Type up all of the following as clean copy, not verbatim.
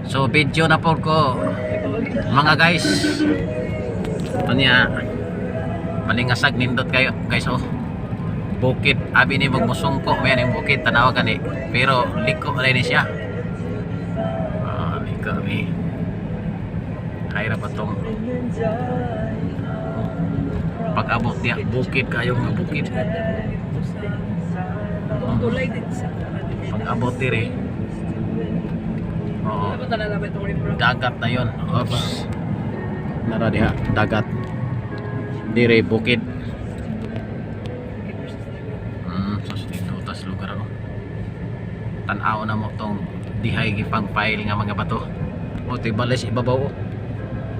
So video na po ko mga guys. Kanya malingasag nindot kayo guys oh. Bukid abi ni magmusungko man yung bukid tanaw gani. Pero liko rin ni siya. Liko ni. Kaya pa tong pag-abot niya bukid kayo nga bukid. Tulay din sa Pag-abot dire. Oo. Dagat na yun. Oops. Nara diha, dagat. Dire bukid. Sus dito tas lugar ano. Tan-aw na mo tong dihay gipang file nga mga bato. O tibales ibabaw.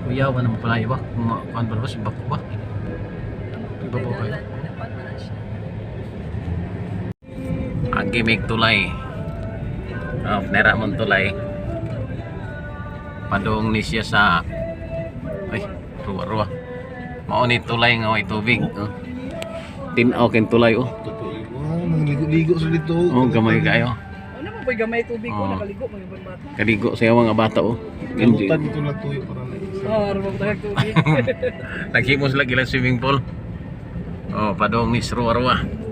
Kuya ba naman pala iba? Kuan ba si bako ba? Ibabaw kayo. Ang gimmick tulay. Nera mong tulay. Padung ni siya sa ruwa-ruwa. Mao ni tulay nga may tubig. Tinaw ken tulay oh. Ligo-ligo sa dito. Oh, gamay kayo. Ano mo ba gamay tubig ko nakaligo mga ibang bata. Kaligo sa mga bata oh. Galutan dito lang tuyo para na isa. Arabang tagag tubig. Naghimos lagi lang swimming pool. Oh, padung ni ruwa-ruwa.